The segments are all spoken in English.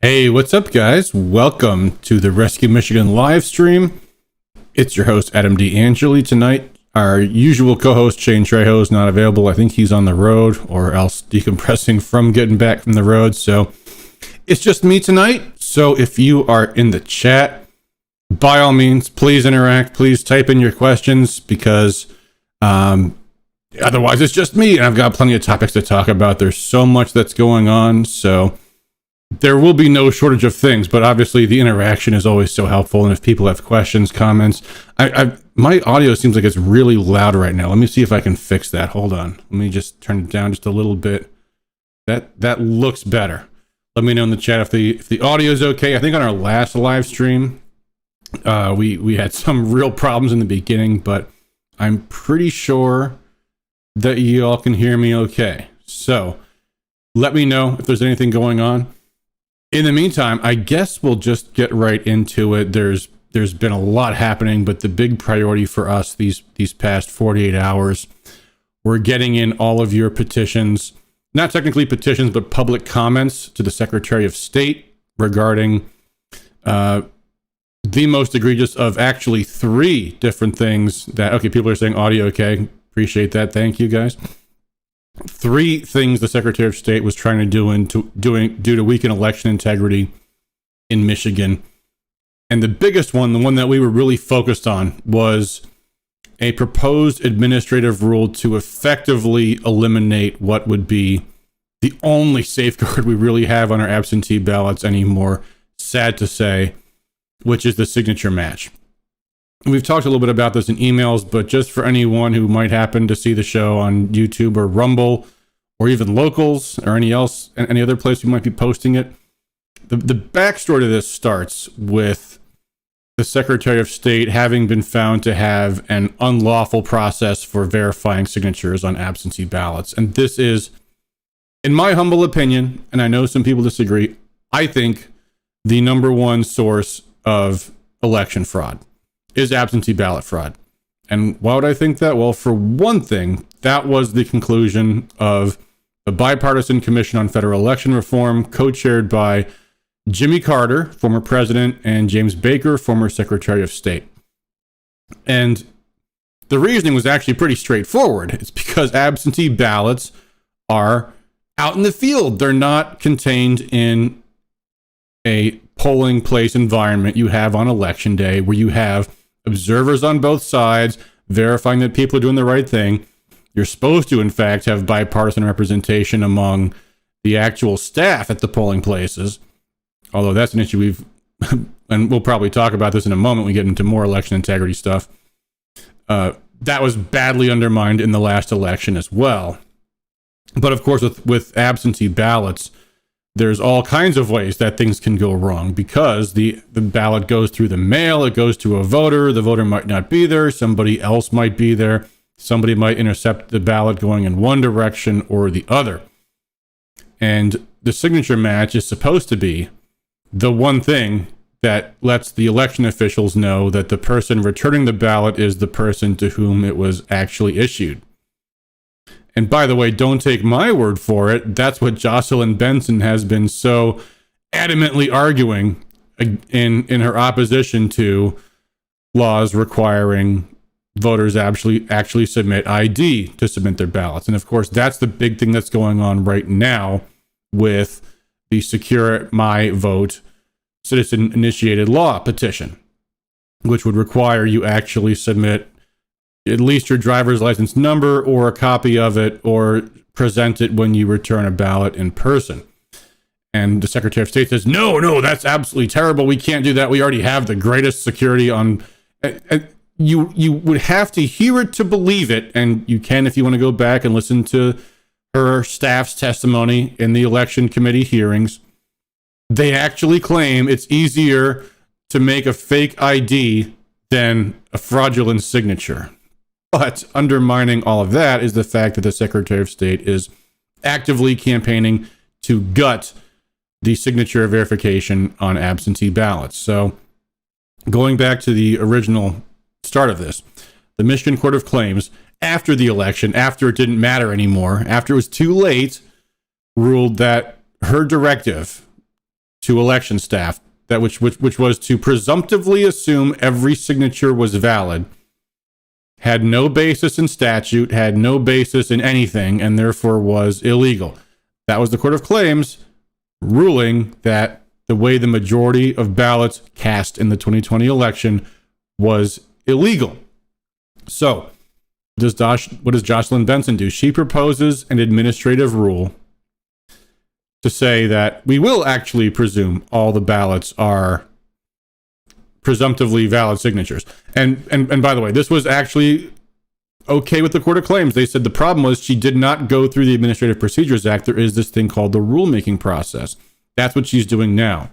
Hey, what's up, guys? Welcome to the Rescue Michigan live stream. It's your host, Adam D'Angeli. Tonight, our usual co-host, Shane Trejo, is not available. I think he's on the road or else decompressing from getting back from the road. So it's just me tonight. So if you are in the chat, by all means, please interact. Please type in your questions because otherwise it's just me. And I've got plenty of topics to talk about. There's so much that's going on. So there will be no shortage of things, but obviously the interaction is always so helpful. And if people have questions, comments, my audio seems like it's really loud right now. Let me see if I can fix that. Hold on. Let me just turn it down just a little bit. That looks better. Let me know in the chat if the audio is okay. I think on our last live stream, we had some real problems in the beginning, but I'm pretty sure that you all can hear me okay. So let me know if there's anything going on. In the meantime, I guess we'll just get right into it. There's been a lot happening, but the big priority for us these past 48 hours, we're getting in all of your petitions, not technically petitions, but public comments to the Secretary of State regarding the most egregious of actually three different things that, okay, people are saying audio okay. Appreciate that. Thank you, guys. Three things the Secretary of State was trying to do due to weaken election integrity in Michigan. And the biggest one, the one that we were really focused on, was a proposed administrative rule to effectively eliminate what would be the only safeguard we really have on our absentee ballots anymore, sad to say, which is the signature match. We've talked a little bit about this in emails, but just for anyone who might happen to see the show on YouTube or Rumble or even Locals or any other place we might be posting it, the backstory to this starts with the Secretary of State having been found to have an unlawful process for verifying signatures on absentee ballots. And this is, in my humble opinion, and I know some people disagree, I think the number one source of election fraud is absentee ballot fraud. And why would I think that? Well, for one thing, that was the conclusion of the Bipartisan Commission on Federal Election Reform, co-chaired by Jimmy Carter, former president, and James Baker, former Secretary of State. And the reasoning was actually pretty straightforward. It's because absentee ballots are out in the field. They're not contained in a polling place environment you have on election day where you have observers on both sides verifying that people are doing the right thing. You're supposed to, in fact, have bipartisan representation among the actual staff at the polling places. Although that's an issue and we'll probably talk about this in a moment when we get into more election integrity stuff. That was badly undermined in the last election as well. But of course, with absentee ballots, there's all kinds of ways that things can go wrong because the ballot goes through the mail, it goes to a voter, the voter might not be there, somebody else might be there, somebody might intercept the ballot going in one direction or the other. And the signature match is supposed to be the one thing that lets the election officials know that the person returning the ballot is the person to whom it was actually issued. And by the way, don't take my word for it. That's what Jocelyn Benson has been so adamantly arguing in her opposition to laws requiring voters actually submit ID to submit their ballots. And of course, that's the big thing that's going on right now with the Secure My Vote citizen-initiated law petition, which would require you actually submit at least your driver's license number or a copy of it or present it when you return a ballot in person. And the Secretary of State says, no, that's absolutely terrible. We can't do that. We already have the greatest security on. You would have to hear it to believe it. And you can, if you want to go back and listen to her staff's testimony in the election committee hearings. They actually claim it's easier to make a fake ID than a fraudulent signature. But undermining all of that is the fact that the Secretary of State is actively campaigning to gut the signature verification on absentee ballots. So going back to the original start of this, the Michigan Court of Claims, after the election, after it didn't matter anymore, after it was too late, ruled that her directive to election staff, that which was to presumptively assume every signature was valid, had no basis in statute, had no basis in anything, and therefore was illegal. That was the Court of Claims ruling that the way the majority of ballots cast in the 2020 election was illegal. So, what does Jocelyn Benson do? She proposes an administrative rule to say that we will actually presume all the ballots are presumptively valid signatures. And by the way, this was actually okay with the Court of Claims. They said the problem was she did not go through the Administrative Procedures Act. There is this thing called the rulemaking process. That's what she's doing now.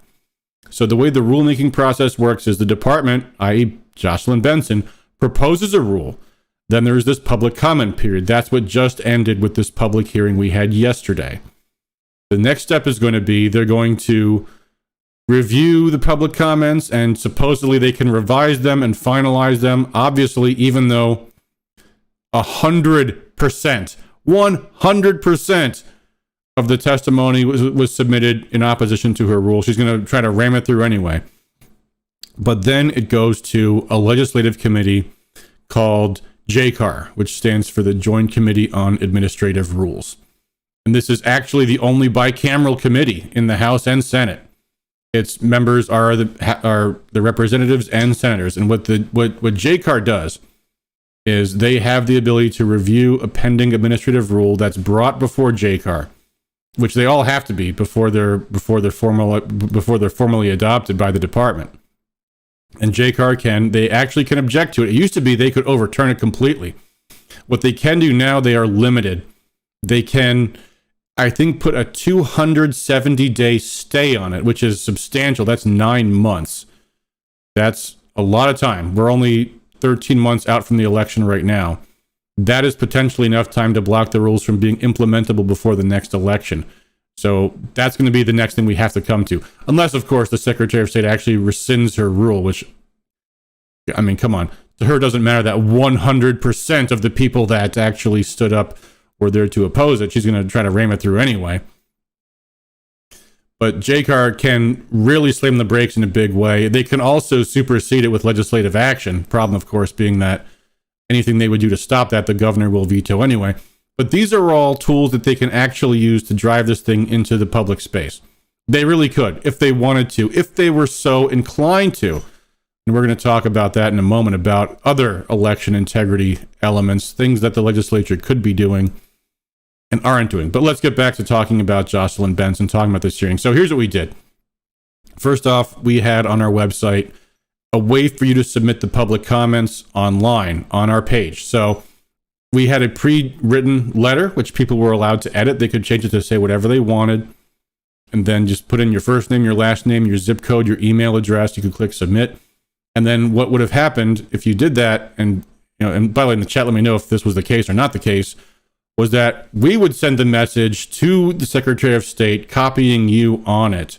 So the way the rulemaking process works is the department, i.e. Jocelyn Benson, proposes a rule. Then there is this public comment period. That's what just ended with this public hearing we had yesterday. The next step is going to be they're going to review the public comments, and supposedly they can revise them and finalize them. Obviously, even though 100% of the testimony was submitted in opposition to her rule, she's going to try to ram it through anyway. But then it goes to a legislative committee called JCAR, which stands for the Joint Committee on Administrative Rules. And this is actually the only bicameral committee in the House and Senate. Its members are the representatives and senators. And what JCAR does is they have the ability to review a pending administrative rule that's brought before JCAR, which they all have to be before they're formally adopted by the department. And JCAR they actually can object to it. It used to be they could overturn it completely. What they can do now, they are limited. They can, I think, put a 270-day stay on it, which is substantial. That's 9 months. That's a lot of time. We're only 13 months out from the election right now. That is potentially enough time to block the rules from being implementable before the next election. So that's going to be the next thing we have to come to. Unless, of course, the Secretary of State actually rescinds her rule, which, I mean, come on. To her, it doesn't matter that 100% of the people that actually stood up were there to oppose it. She's going to try to ram it through anyway. But JCAR can really slam the brakes in a big way. They can also supersede it with legislative action. Problem, of course, being that anything they would do to stop that, the governor will veto anyway. But these are all tools that they can actually use to drive this thing into the public space. They really could, if they wanted to, if they were so inclined to. And we're going to talk about that in a moment, about other election integrity elements, things that the legislature could be doing and aren't doing. But let's get back to talking about Jocelyn Benson, talking about this hearing. So here's what we did. First off, we had on our website a way for you to submit the public comments online on our page. So we had a pre-written letter, which people were allowed to edit. They could change it to say whatever they wanted, and then just put in your first name, your last name, your zip code, your email address. You could click submit. And then what would have happened if you did that, and by the way, in the chat, let me know if this was the case or not the case, was that we would send the message to the Secretary of State, copying you on it,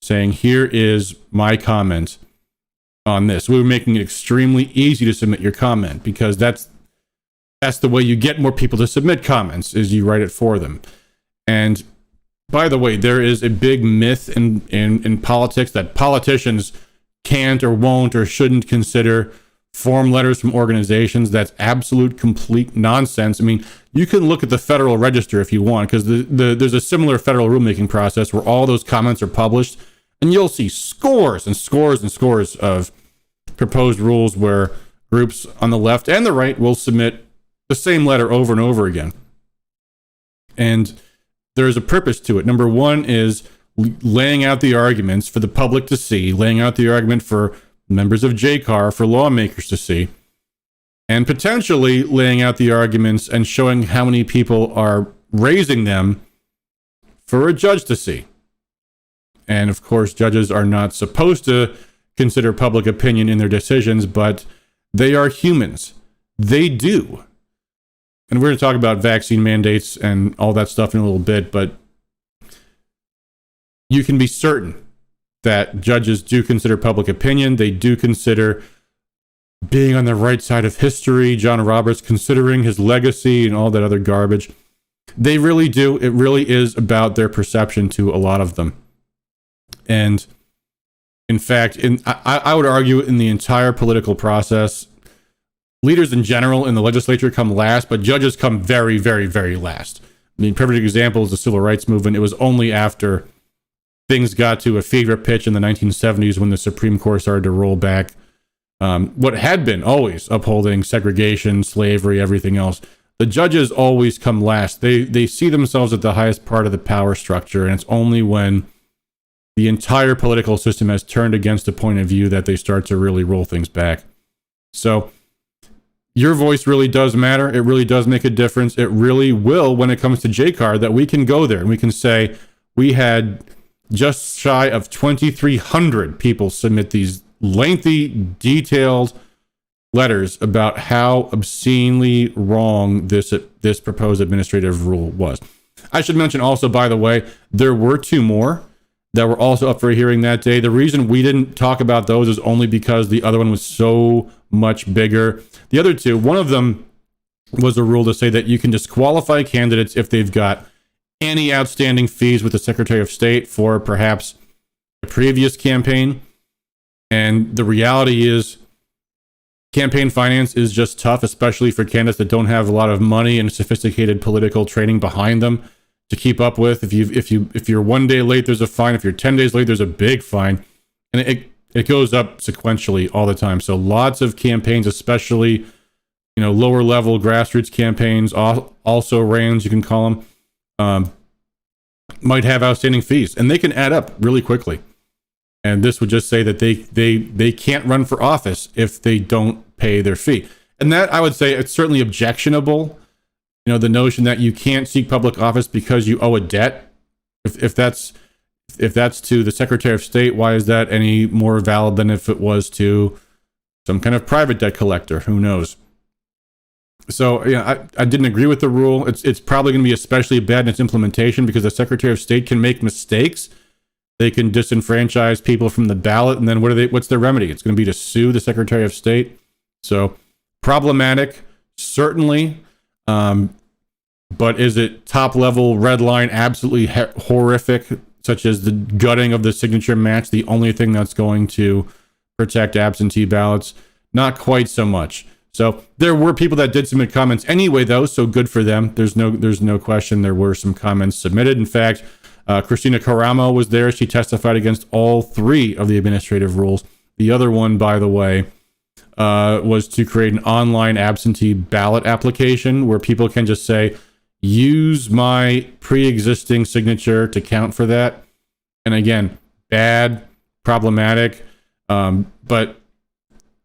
saying, here is my comment on this. We were making it extremely easy to submit your comment, because that's the way you get more people to submit comments, is you write it for them. And by the way, there is a big myth in politics that politicians can't or won't or shouldn't consider form letters from organizations. That's absolute, complete nonsense. I mean, you can look at the Federal Register if you want, because there's a similar federal rulemaking process where all those comments are published, and you'll see scores and scores and scores of proposed rules where groups on the left and the right will submit the same letter over and over again. And there is a purpose to it. Number one is laying out the arguments for the public to see, laying out the argument for members of JCAR, for lawmakers to see, and potentially laying out the arguments and showing how many people are raising them for a judge to see. And of course, judges are not supposed to consider public opinion in their decisions, but they are humans. They do. And we're going to talk about vaccine mandates and all that stuff in a little bit, but you can be certain that judges do consider public opinion. They do consider being on the right side of history, John Roberts considering his legacy and all that other garbage. They really do. It really is about their perception to a lot of them. And in fact, I would argue in the entire political process, leaders in general in the legislature come last, but judges come very, very, very last. I mean, perfect example is the civil rights movement. It was only after things got to a fever pitch in the 1970s when the Supreme Court started to roll back what had been always upholding segregation, slavery, everything else. The judges always come last. They see themselves at the highest part of the power structure, and it's only when the entire political system has turned against a point of view that they start to really roll things back. So your voice really does matter. It really does make a difference. It really will when it comes to JCAR, that we can go there and we can say we had just shy of 2,300 people submit these lengthy, detailed letters about how obscenely wrong this proposed administrative rule was. I should mention also, by the way, there were two more that were also up for a hearing that day. The reason we didn't talk about those is only because the other one was so much bigger. The other two, one of them was a rule to say that you can disqualify candidates if they've got any outstanding fees with the Secretary of State for perhaps a previous campaign. And the reality is, campaign finance is just tough, especially for candidates that don't have a lot of money and sophisticated political training behind them to keep up with. If you're 1 day late, there's a fine. If you're 10 days late, there's a big fine, and it goes up sequentially all the time. So lots of campaigns, especially lower level grassroots campaigns, also RANs, you can call them, might have outstanding fees, and they can add up really quickly. And this would just say that they can't run for office if they don't pay their fee. And that, I would say, it's certainly objectionable. The notion that you can't seek public office because you owe a debt. If that's to the Secretary of State, why is that any more valid than if it was to some kind of private debt collector? Who knows? So I didn't agree with the rule. It's probably going to be especially bad in its implementation because the Secretary of State can make mistakes. They can disenfranchise people from the ballot, and then what's their remedy? It's going to be to sue the Secretary of State. So problematic, certainly. But is it top level red line, absolutely horrific, such as the gutting of the signature match, the only thing that's going to protect absentee ballots? Not quite so much. So there were people that did submit comments anyway, though, so good for them. There's no question there were some comments submitted. In fact, Christina Caramo was there. She testified against all three of the administrative rules. The other one, by the way, was to create an online absentee ballot application where people can just say, use my pre-existing signature to count for that. And again, bad, problematic, but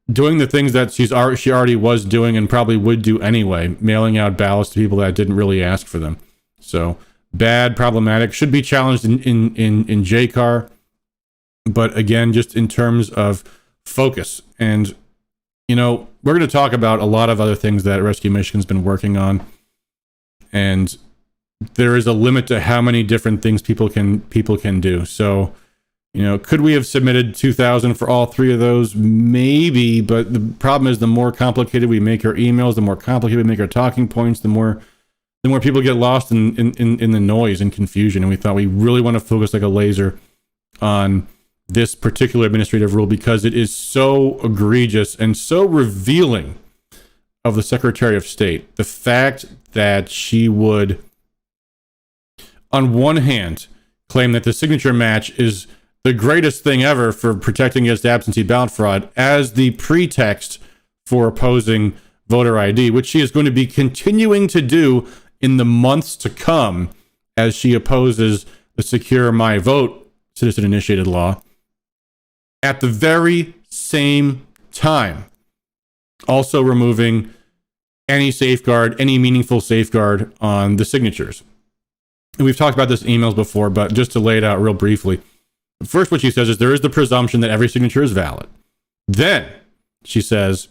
doing the things that she already was doing and probably would do anyway, mailing out ballots to people that didn't really ask for them. So bad, problematic, should be challenged in JCAR. But again, just in terms of focus. And, we're going to talk about a lot of other things that Rescue Michigan's been working on. And there is a limit to how many different things people can do. So, could we have submitted 2,000 for all three of those? Maybe, but the problem is the more complicated we make our emails, the more complicated we make our talking points, the more people get lost in the noise and confusion. And we thought we really want to focus like a laser on this particular administrative rule because it is so egregious and so revealing of the Secretary of State. The fact that she would, on one hand, claim that the signature match is the greatest thing ever for protecting against absentee ballot fraud as the pretext for opposing voter ID, which she is going to be continuing to do in the months to come as she opposes the Secure My Vote citizen-initiated law. At the very same time, also removing any meaningful safeguard on the signatures. And we've talked about this in emails before, but just to lay it out real briefly. First, what she says is there is the presumption that every signature is valid. Then she says,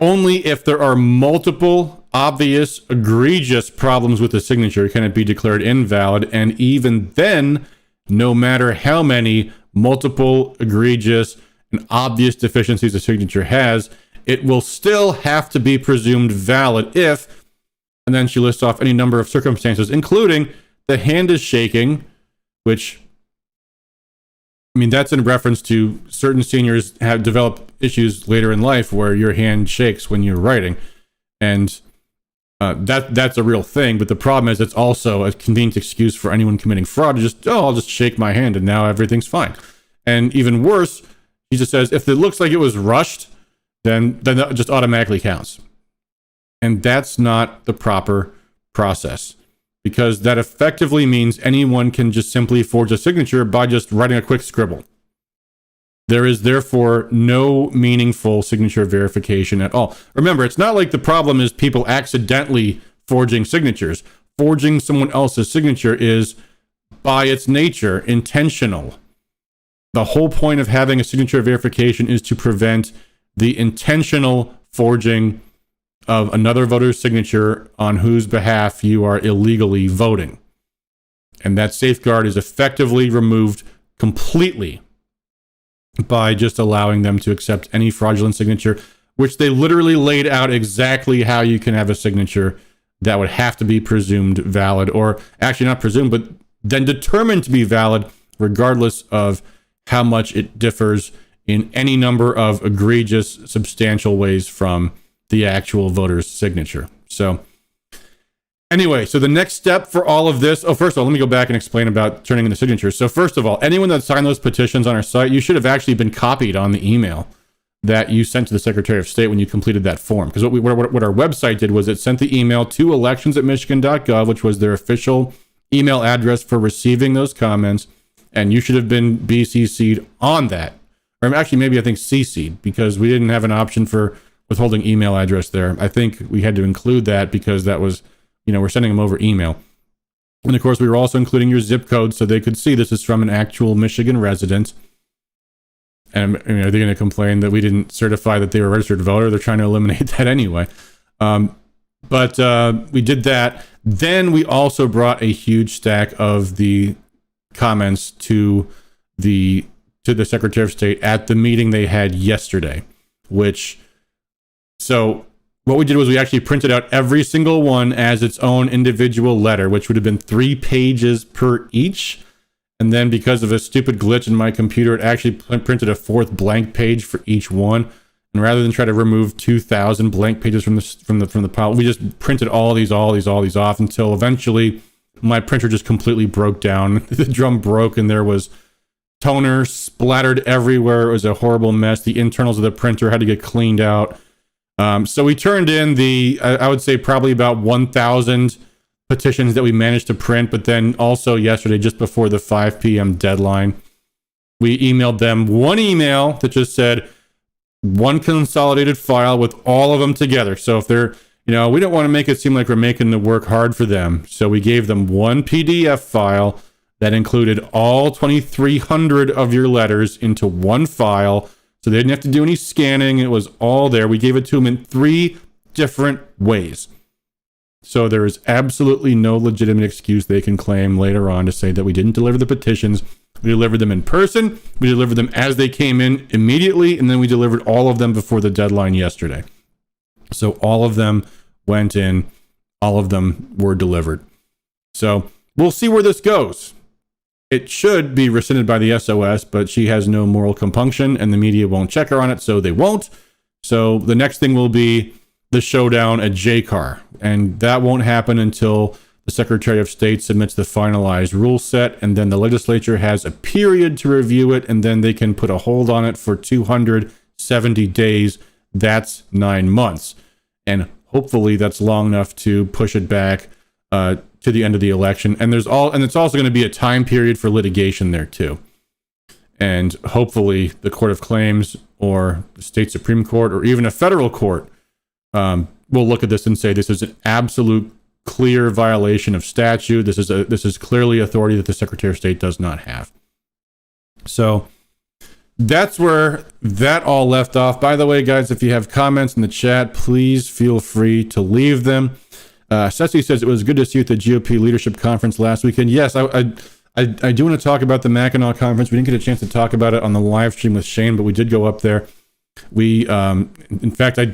only if there are multiple obvious, egregious problems with the signature can it be declared invalid. And even then, no matter how many multiple, egregious, and obvious deficiencies the signature has, it will still have to be presumed valid if, and then she lists off any number of circumstances, including the hand is shaking, which I mean, that's in reference to certain seniors have developed issues later in life where your hand shakes when you're writing. And that's a real thing. But the problem is it's also a convenient excuse for anyone committing fraud to just, I'll just shake my hand and now everything's fine. And even worse, he just says, if it looks like it was rushed, then that just automatically counts. And that's not the proper process, because that effectively means anyone can just simply forge a signature by just writing a quick scribble. There is therefore no meaningful signature verification at all. Remember, it's not like the problem is people accidentally forging signatures. Forging someone else's signature is, by its nature, intentional. The whole point of having a signature verification is to prevent the intentional forging of another voter's signature on whose behalf you are illegally voting. And that safeguard is effectively removed completely by just allowing them to accept any fraudulent signature, which they literally laid out exactly how you can have a signature that would have to be presumed valid, or actually not presumed, but then determined to be valid, regardless of how much it differs in any number of egregious, substantial ways from the actual voter's signature. So anyway, so the next step for all of this, first of all, let me go back and explain about turning in the signatures. So first of all, anyone that signed those petitions on our site, you should have actually been copied on the email that you sent to the Secretary of State when you completed that form. Because what our website did was it sent the email to elections@michigan.gov, which was their official email address for receiving those comments, and you should have been BCC'd on that. Or actually, maybe I think CC'd, because we didn't have an option for withholding email address there. I think we had to include that because that was, we're sending them over email. And of course, we were also including your zip code so they could see this is from an actual Michigan resident. And are they going to complain that we didn't certify that they were a registered voter? They're trying to eliminate that anyway. But we did that. Then we also brought a huge stack of the comments to the Secretary of State at the meeting they had yesterday, so what we did was we actually printed out every single one as its own individual letter, which would have been 3 pages per each. And then because of a stupid glitch in my computer, it actually printed a 4th blank page for each one. And rather than try to remove 2,000 blank pages from the pile, we just printed all these off until eventually my printer just completely broke down. The drum broke and there was toner splattered everywhere. It was a horrible mess. The internals of the printer had to get cleaned out. So we turned in I would say probably about 1,000 petitions that we managed to print, but then also yesterday, just before the 5 p.m. deadline, we emailed them one email that just said one consolidated file with all of them together. So if they're, we don't want to make it seem like we're making the work hard for them. So we gave them one PDF file that included all 2,300 of your letters into one file. So they didn't have to do any scanning. It was all there. We gave it to them in 3 different ways. So there is absolutely no legitimate excuse they can claim later on to say that we didn't deliver the petitions. We delivered them in person. We delivered them as they came in immediately. And then we delivered all of them before the deadline yesterday. So all of them went in. All of them were delivered. So we'll see where this goes. It should be rescinded by the SOS, but she has no moral compunction and the media won't check her on it, so they won't. So the next thing will be the showdown at JCAR, and that won't happen until the Secretary of State submits the finalized rule set, and then the legislature has a period to review it, and then they can put a hold on it for 270 days. That's 9 months. And hopefully that's long enough to push it back to the end of the election. And it's also going to be a time period for litigation there too. And hopefully the Court of Claims or the state Supreme Court or even a federal court will look at this and say this is an absolute clear violation of statute. This is clearly authority that the Secretary of State does not have. So that's where that all left off. By the way, guys, if you have comments in the chat, please feel free to leave them. Ceci says it was good to see you at the GOP leadership conference last weekend. Yes, I do want to talk about the Mackinac conference. We didn't get a chance to talk about it on the live stream with Shane, but we did go up there. We, in fact, I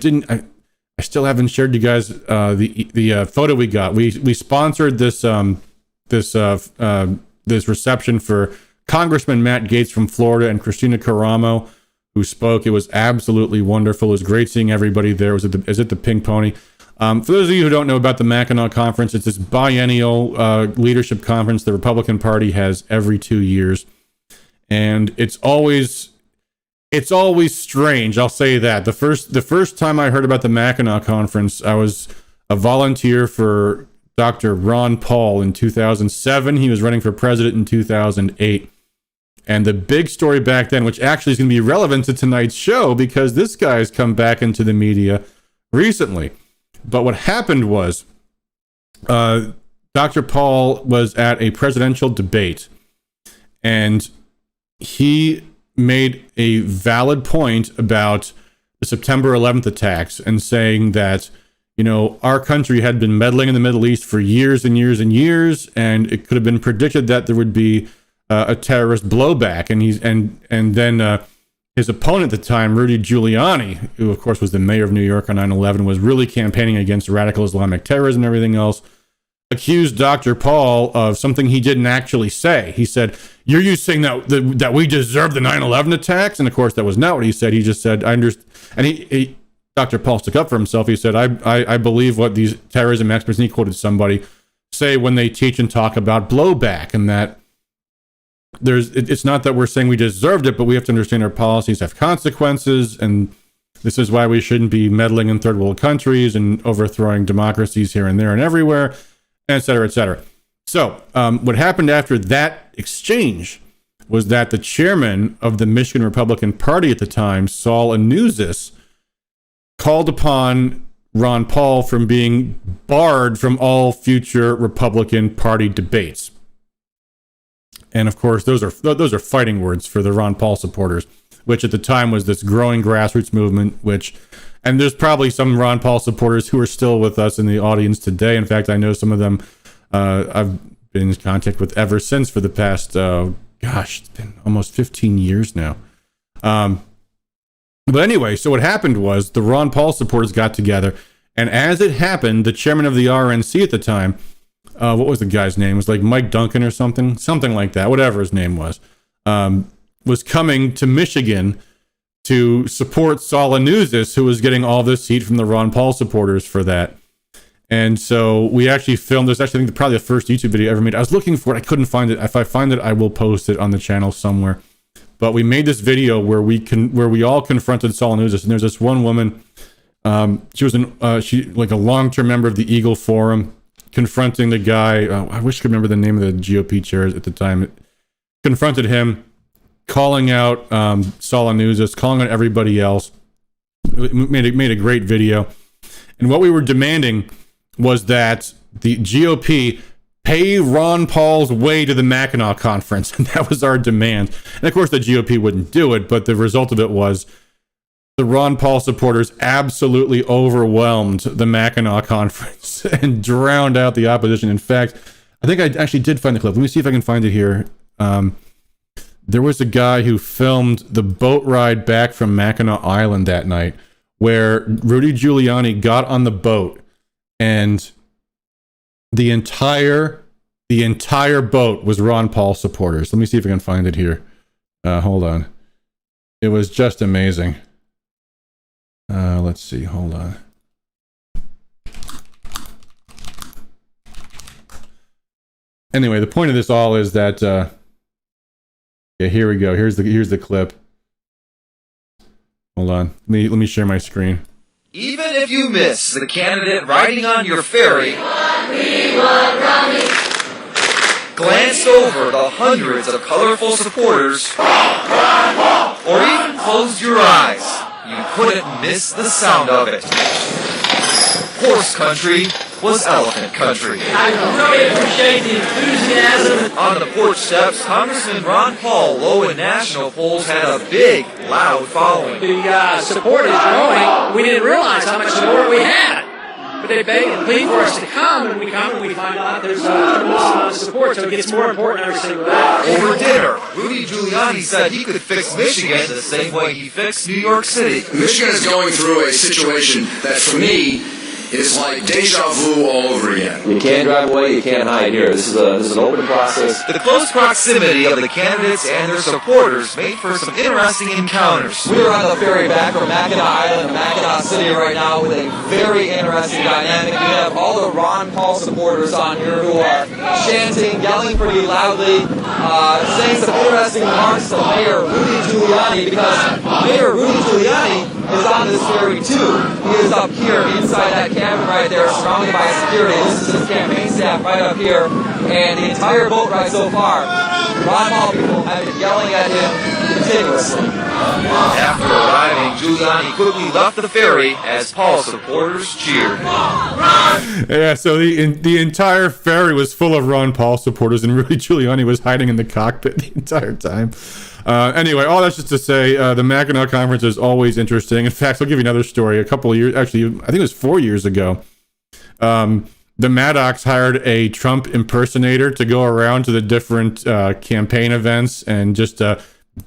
still haven't shared you guys the photo we got. We sponsored this reception for Congressman Matt Gaetz from Florida and Christina Caramo, who spoke. It was absolutely wonderful. It was great seeing everybody there. It was at the Pink Pony. For those of you who don't know about the Mackinac Conference, it's this biennial leadership conference the Republican Party has every 2 years. And it's always strange, I'll say that. The first time I heard about the Mackinac Conference, I was a volunteer for Dr. Ron Paul in 2007. He was running for president in 2008. And the big story back then, which actually is going to be relevant to tonight's show because this guy's come back into the media recently. But what happened was Dr. Paul was at a presidential debate, and he made a valid point about the September 11th attacks and saying that, you know, our country had been meddling in the Middle East for years and years and years, and it could have been predicted that there would be a terrorist blowback. And then his opponent at the time, Rudy Giuliani, who of course was the mayor of New York on 9/11, was really campaigning against radical Islamic terrorism and everything else, accused Dr. Paul of something he didn't actually say. He said, "You're saying that we deserve the 9/11 attacks?" And of course, that was not what he said. He just said, "I understand." And Dr. Paul stuck up for himself. He said, I believe what these terrorism experts," and he quoted somebody, "say when they teach and talk about blowback, and that it's not that we're saying we deserved it, but we have to understand our policies have consequences, and this is why we shouldn't be meddling in third world countries and overthrowing democracies here and there and everywhere, et cetera, et cetera." So what happened after that exchange was that the chairman of the Michigan Republican Party at the time, Saul Anuzis, called upon Ron Paul from being barred from all future Republican Party debates. And of course, those are fighting words for the Ron Paul supporters, which at the time was this growing grassroots movement, and there's probably some Ron Paul supporters who are still with us in the audience today. In fact, I know some of them I've been in contact with ever since for the past, it's been almost 15 years now. But anyway, so what happened was the Ron Paul supporters got together, and as it happened, the chairman of the RNC at the time, what was the guy's name? It was like Mike Duncan or something like that, whatever his name was coming to Michigan to support Saul Anuzis, who was getting all this heat from the Ron Paul supporters for that. And so we actually filmed this. Actually, I think probably the first YouTube video I ever made. I was looking for it. I couldn't find it. If I find it, I will post it on the channel somewhere. But we made this video where we all confronted Saul Anuzis. And there's this one woman. She was like a long-term member of the Eagle Forum, confronting the guy. I wish I could remember the name of the GOP chair at the time. Confronted him, calling out Saul Anuzis, calling out everybody else. Made a great video. And what we were demanding was that the GOP pay Ron Paul's way to the Mackinac Conference. And that was our demand. And of course, the GOP wouldn't do it, but the result of it was the Ron Paul supporters absolutely overwhelmed the Mackinac Conference and drowned out the opposition. In fact, I think I actually did find the clip. Let me see if I can find it here. There was a guy who filmed the boat ride back from Mackinac Island that night, where Rudy Giuliani got on the boat, and the entire boat was Ron Paul supporters. Let me see if I can find it here. Hold on. It was just amazing. Let's see. Hold on. Anyway, the point of this all is that yeah, here we go. Here's the clip. Hold on. Let me share my screen. Even if you miss the candidate riding on your ferry, glanced over the hundreds of colorful supporters, or even closed your eyes, you couldn't miss the sound of it. Horse country was elephant country. I really appreciate the enthusiasm. On the porch steps, Congressman Ron Paul, low in national polls, had a big, loud following. The support is growing. We didn't realize how much support we had. But they beg and plead for us to come, and we come and we find out there's a tremendous amount of support, so it gets more important every single day. Over dinner, Rudy Giuliani said he could fix Michigan the same way he fixed New York City. Michigan is going through a situation that, for me, is like deja vu all over again. You can't drive away, you can't hide here. This is an open process. The close proximity of the candidates and their supporters made for some interesting encounters. We are on the ferry back from Mackinac Island, Mackinac City right now with a very interesting dynamic. We have all the Ron Paul supporters on here who are chanting, yelling pretty loudly, saying some interesting remarks to Mayor Rudy Giuliani, because Mayor Rudy Giuliani is on this ferry too. He is up here inside that cabin right there, surrounded by security. This is his campaign staff right up here, and the entire boat ride so far, Ron Paul people have been yelling at him continuously. After arriving, Giuliani quickly left the ferry as Paul supporters cheered. Yeah, so the entire ferry was full of Ron Paul supporters, and Rudy Giuliani was hiding in the cockpit the entire time. Anyway, all that's just to say, the Mackinac Conference is always interesting. In fact, I'll give you another story. A couple of years, actually, I think it was 4 years ago, the Maddox hired a Trump impersonator to go around to the different campaign events and just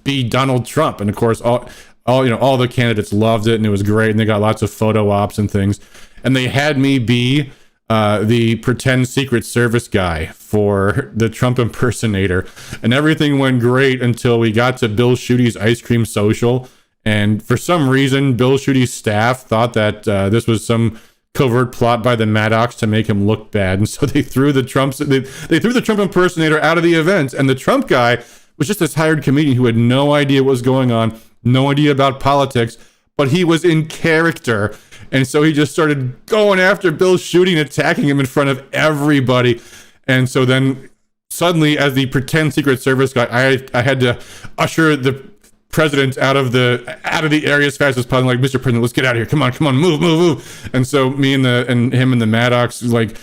be Donald Trump. And of course, all the candidates loved it, and it was great, and they got lots of photo ops and things. And they had me be the pretend Secret Service guy for the Trump impersonator, and everything went great until we got to Bill Schuette's ice cream social. And for some reason, Bill Schuette's staff thought that this was some covert plot by the Maddox to make him look bad, and so they threw the Trump impersonator out of the event. And the Trump guy was just this hired comedian who had no idea what was going on, no idea about politics, but he was in character. And so he just started going after Bill Schuette and attacking him in front of everybody. And so then suddenly, as the pretend Secret Service guy, I had to usher the president out of the area as fast as possible. Like, Mr. President, let's get out of here. Come on, move. And so me and him and the Maddox like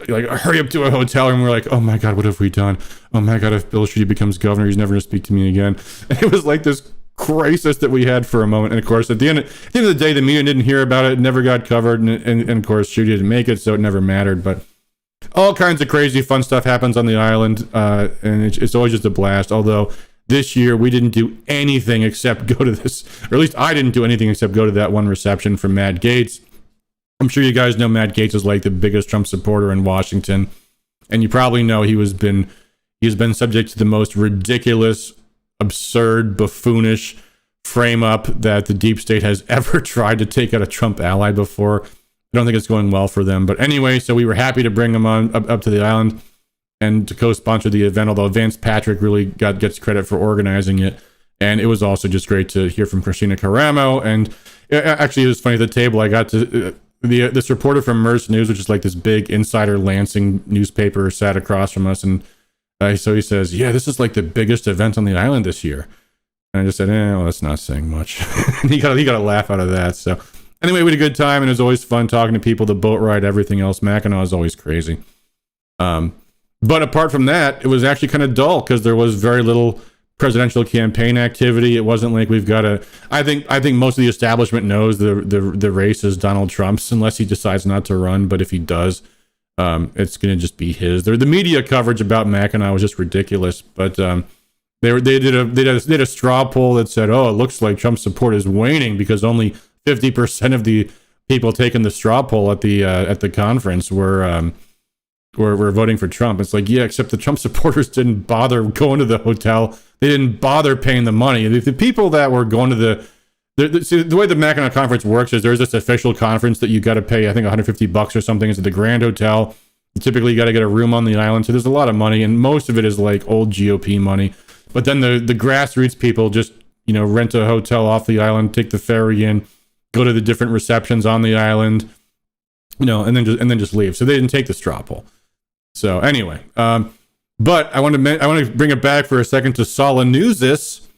hurry up to a hotel, and we're like, oh my God, what have we done? Oh my God, if Bill Schuette becomes governor, he's never going to speak to me again. And it was like this crisis that we had for a moment. And of course, at the end of the day, the media didn't hear about it, never got covered, and of course, Schuette didn't make it, so it never mattered. But all kinds of crazy fun stuff happens on the island, and it's always just a blast. Although this year we didn't do anything except go to this, or at least I didn't do anything except go to that one reception for Matt Gaetz. I'm sure you guys know Matt Gaetz is like the biggest Trump supporter in Washington, and you probably know he's been subject to the most ridiculous, absurd, buffoonish frame up that the deep state has ever tried to take out a Trump ally before. I don't think it's going well for them. But anyway, so we were happy to bring him on up to the island and to co-sponsor the event, although Vance Patrick really gets credit for organizing it. And it was also just great to hear from Christina Caramo. And actually, it was funny at the table. I got to this reporter from Merce News, which is like this big insider Lansing newspaper, sat across from us, and so he says, yeah, this is like the biggest event on the island this year. And I just said, well, that's not saying much. And he got a laugh out of that. So anyway, we had a good time, and it was always fun talking to people, the boat ride, everything else. Mackinac is always crazy. But apart from that, it was actually kind of dull because there was very little presidential campaign activity. It wasn't like we've got I think most of the establishment knows the race is Donald Trump's, unless he decides not to run. But if he does, it's going to just be his. The media coverage about Mackinac was just ridiculous. But they did a straw poll that said, oh, it looks like Trump's support is waning because only 50% of the people taking the straw poll at the conference were voting for Trump. It's like, yeah, except the Trump supporters didn't bother going to the hotel. They didn't bother paying the money. The people that were going to the way the Mackinac conference works is there's this official conference that you got to pay, I think $150 or something. It's at the Grand Hotel. Typically, you got to get a room on the island. So there's a lot of money, and most of it is like old GOP money. But then the grassroots people just, rent a hotel off the island, take the ferry in, go to the different receptions on the island, and then just leave. So they didn't take the straw poll. So anyway, but I want to bring it back for a second to Saul Newsis.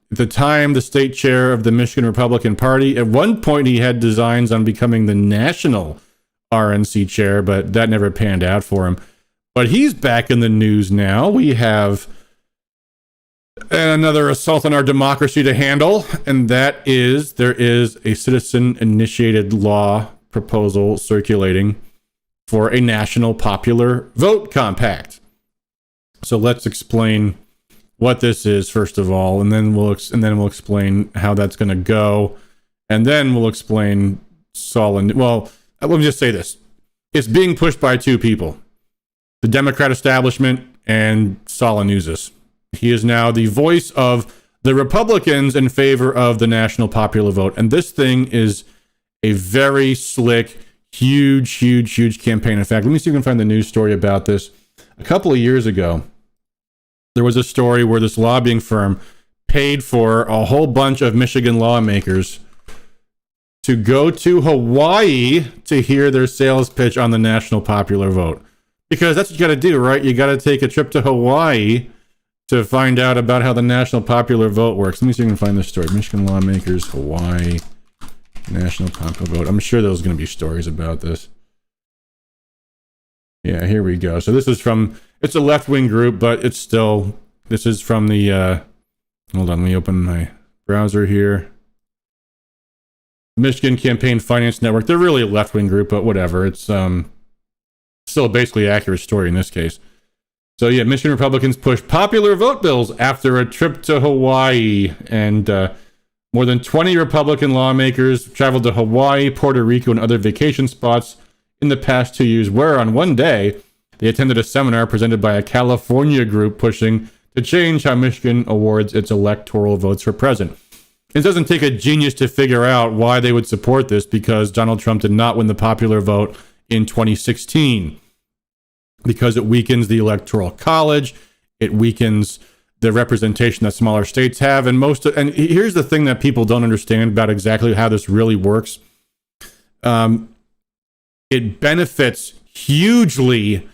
The time the state chair of the Michigan Republican Party. At one point, he had designs on becoming the national RNC chair, but that never panned out for him. But he's back in the news now. We have another assault on our democracy to handle, and that is there is a citizen-initiated law proposal circulating for a national popular vote compact. So let's explain what this is first of all, and then we'll explain how that's going to go, And then we'll explain Saul. Well, let me just say this. It's being pushed by two people, the Democrat establishment and Saul Nuzis. He is now the voice of the Republicans in favor of the national popular vote. And this thing is a very slick, huge campaign. In fact, let me see if I can find the news story about this. A couple of years ago, there was a story where this lobbying firm paid for a whole bunch of Michigan lawmakers to go to Hawaii to hear their sales pitch on the national popular vote. Because that's what you got to do, right? You got to take a trip to Hawaii to find out about how the national popular vote works. Let me see if I can find this story. Michigan lawmakers, Hawaii, national popular vote. I'm sure there's going to be stories about this. Yeah, here we go. So this is from, it's a left-wing group, but it's still, this is from the, hold on, let me open my browser here. Michigan Campaign Finance Network. They're really a left-wing group, but whatever. It's still a basically accurate story in this case. So yeah, Michigan Republicans push popular vote bills after a trip to Hawaii. And more than 20 Republican lawmakers traveled to Hawaii, Puerto Rico, and other vacation spots in the past 2 years, where on one day, they attended a seminar presented by a California group pushing to change how Michigan awards its electoral votes for president. It doesn't take a genius to figure out why they would support this, because Donald Trump did not win the popular vote in 2016. Because it weakens the electoral college, it weakens the representation that smaller states have, and here's the thing that people don't understand about exactly how this really works. It benefits hugely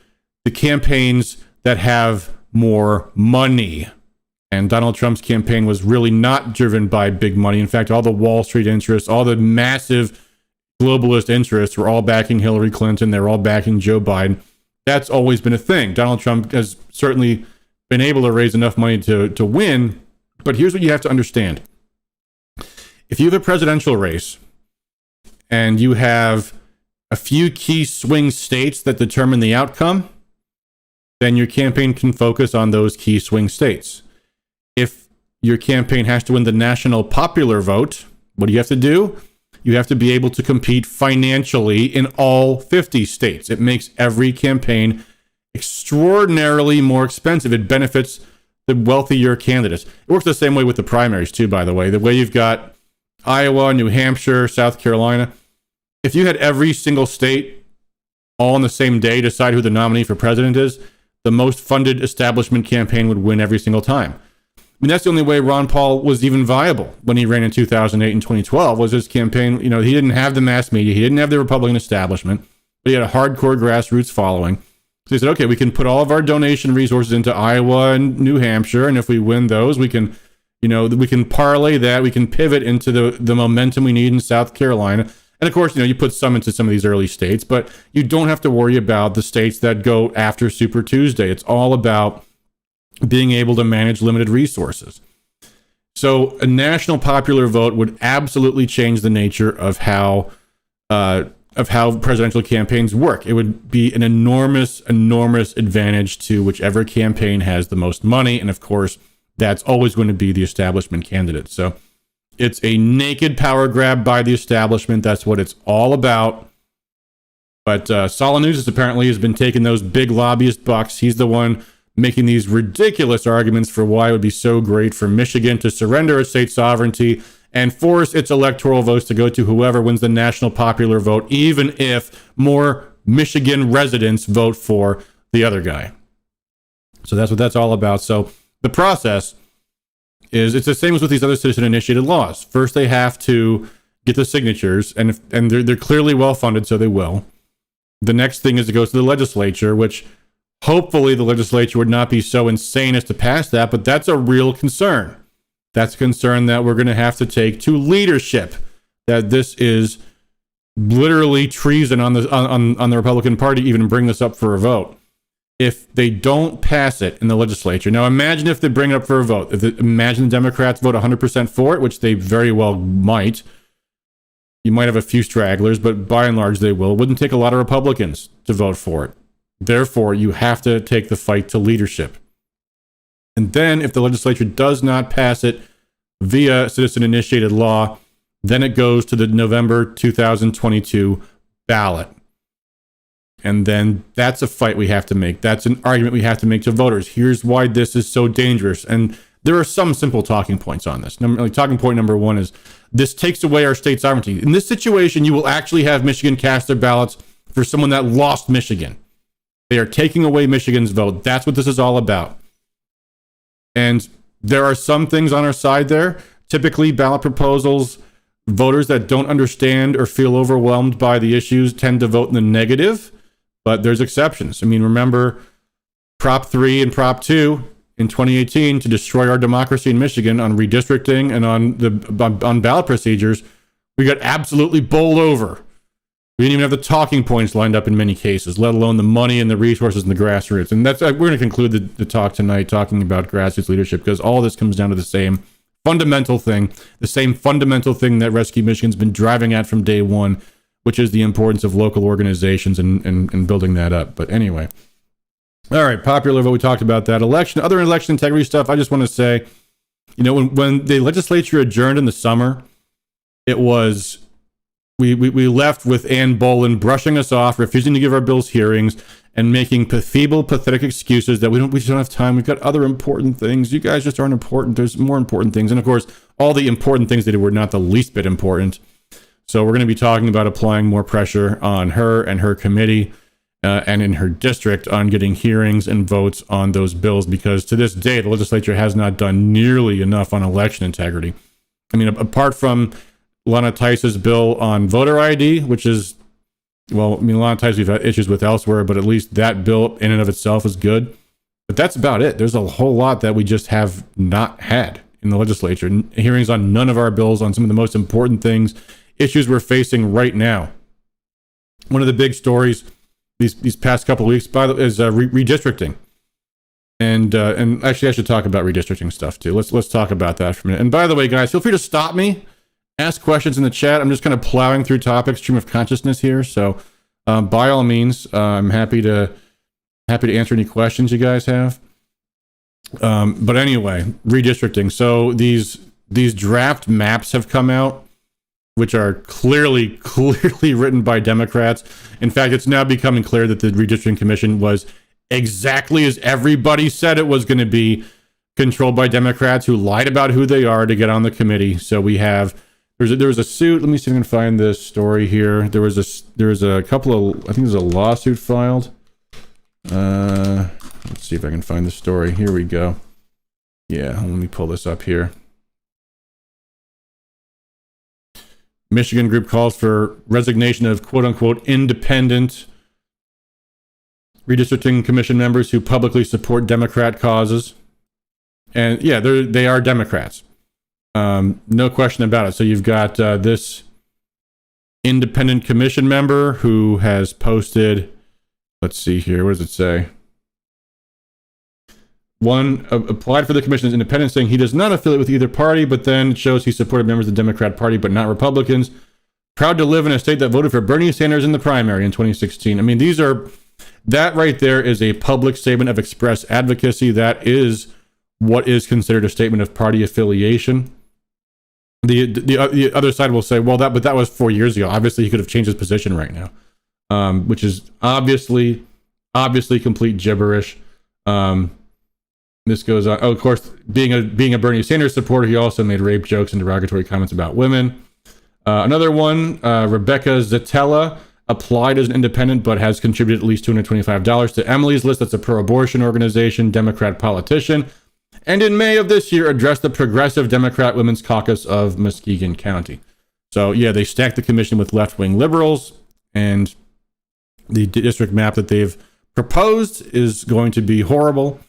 the campaigns that have more money. And Donald Trump's campaign was really not driven by big money. In fact, all the Wall Street interests, all the massive globalist interests were all backing Hillary Clinton. They were all backing Joe Biden. That's always been a thing. Donald Trump has certainly been able to raise enough money to win. But here's what you have to understand. If you have a presidential race and you have a few key swing states that determine the outcome, then your campaign can focus on those key swing states. If your campaign has to win the national popular vote, what do you have to do? You have to be able to compete financially in all 50 states. It makes every campaign extraordinarily more expensive. It benefits the wealthier candidates. It works the same way with the primaries, too, by the way. The way you've got Iowa, New Hampshire, South Carolina. If you had every single state all on the same day decide who the nominee for president is, the most funded establishment campaign would win every single time. I mean, that's the only way Ron Paul was even viable when he ran in 2008 and 2012 was his campaign. You know, he didn't have the mass media. He didn't have the Republican establishment, but he had a hardcore grassroots following. So he said, okay, we can put all of our donation resources into Iowa and New Hampshire. And if we win those, we can, we can parlay that. We can pivot into the momentum we need in South Carolina. And of course, you put some into some of these early states, but you don't have to worry about the states that go after Super Tuesday. It's all about being able to manage limited resources. So a national popular vote would absolutely change the nature of how presidential campaigns work. It would be an enormous advantage to whichever campaign has the most money. And of course, that's always going to be the establishment candidate. So it's a naked power grab by the establishment. That's what it's all about. But Saul Nuzis apparently has been taking those big lobbyist bucks. He's the one making these ridiculous arguments for why it would be so great for Michigan to surrender its state sovereignty and force its electoral votes to go to whoever wins the national popular vote, even if more Michigan residents vote for the other guy. So that's what that's all about. So the process is, it's the same as with these other citizen-initiated laws. First, they have to get the signatures, and they're clearly well-funded, so they will. The next thing is to go to the legislature, which hopefully the legislature would not be so insane as to pass that, but that's a real concern. That's a concern that we're going to have to take to leadership, that this is literally treason on the Republican Party to even bring this up for a vote. If they don't pass it in the legislature, now imagine if they bring it up for a vote. Imagine the Democrats vote 100% for it, which they very well might. You might have a few stragglers, but by and large they will. It wouldn't take a lot of Republicans to vote for it. Therefore, you have to take the fight to leadership. And then if the legislature does not pass it via citizen-initiated law, Then it goes to the November 2022 ballot. And then that's a fight we have to make. That's an argument we have to make to voters. Here's why this is so dangerous. And there are some simple talking points on this. Talking point number one is this takes away our state sovereignty. In this situation, you will actually have Michigan cast their ballots for someone that lost Michigan. They are taking away Michigan's vote. That's what this is all about. And there are some things on our side there. Typically, ballot proposals, voters that don't understand or feel overwhelmed by the issues tend to vote in the negative. But there's exceptions. I mean, remember Prop 3 and Prop 2 in 2018 to destroy our democracy in Michigan on redistricting and on ballot procedures. We got absolutely bowled over. We didn't even have the talking points lined up in many cases, let alone the money and the resources and the grassroots. And that's we're going to conclude the talk tonight talking about grassroots leadership because all this comes down to the same fundamental thing that Rescue Michigan's been driving at from day one, which is the importance of local organizations and building that up. But anyway, all right, popular vote, we talked about that. Other election integrity stuff, I just want to say, when the legislature adjourned in the summer, it was, we left with Ann Boland brushing us off, refusing to give our bills hearings, and making feeble, pathetic excuses that we just don't have time. We've got other important things. You guys just aren't important. There's more important things. And of course, all the important things they did were not the least bit important. So we're going to be talking about applying more pressure on her and her committee and in her district on getting hearings and votes on those bills, because to this day, the legislature has not done nearly enough on election integrity. I mean, apart from Lana Tice's bill on voter ID, which is, Lana Tice we've had issues with elsewhere, but at least that bill in and of itself is good. But that's about it. There's a whole lot that we just have not had in the legislature. Hearings on none of our bills on some of the most important things, issues we're facing right now. One of the big stories these past couple of weeks, is redistricting, and actually I should talk about redistricting stuff too. Let's talk about that for a minute. And by the way, guys, feel free to stop me, ask questions in the chat. I'm just kind of plowing through topics, stream of consciousness here. So by all means, I'm happy to answer any questions you guys have. But anyway, redistricting. So these draft maps have come out, which are clearly written by Democrats. In fact, it's now becoming clear that the Redistricting Commission was exactly as everybody said it was going to be, controlled by Democrats who lied about who they are to get on the committee. So we have, there was a suit. Let me see if I can find this story here. There was a couple of, I think there's a lawsuit filed. Let's see if I can find the story. Here we go. Yeah, let me pull this up here. Michigan group calls for resignation of quote-unquote independent redistricting commission members who publicly support Democrat causes. And yeah, they are Democrats. No question about it. So you've got this independent commission member who has posted, let's see here, what does it say? One applied for the commission as independent, saying he does not affiliate with either party, but then it shows he supported members of the Democrat Party, but not Republicans. Proud to live in a state that voted for Bernie Sanders in the primary in 2016. I mean, that right there is a public statement of express advocacy. That is what is considered a statement of party affiliation. The other side will say, well, that was 4 years ago. Obviously, he could have changed his position right now, which is obviously complete gibberish. This goes on. Oh, of course, being a Bernie Sanders supporter, he also made rape jokes and derogatory comments about women. Another one, Rebecca Zatella applied as an independent, but has contributed at least $225 to Emily's List. That's a pro-abortion organization, Democrat politician. And in May of this year, addressed the Progressive Democrat Women's Caucus of Muskegon County. So yeah, they stacked the commission with left-wing liberals, and the district map that they've proposed is going to be horrible.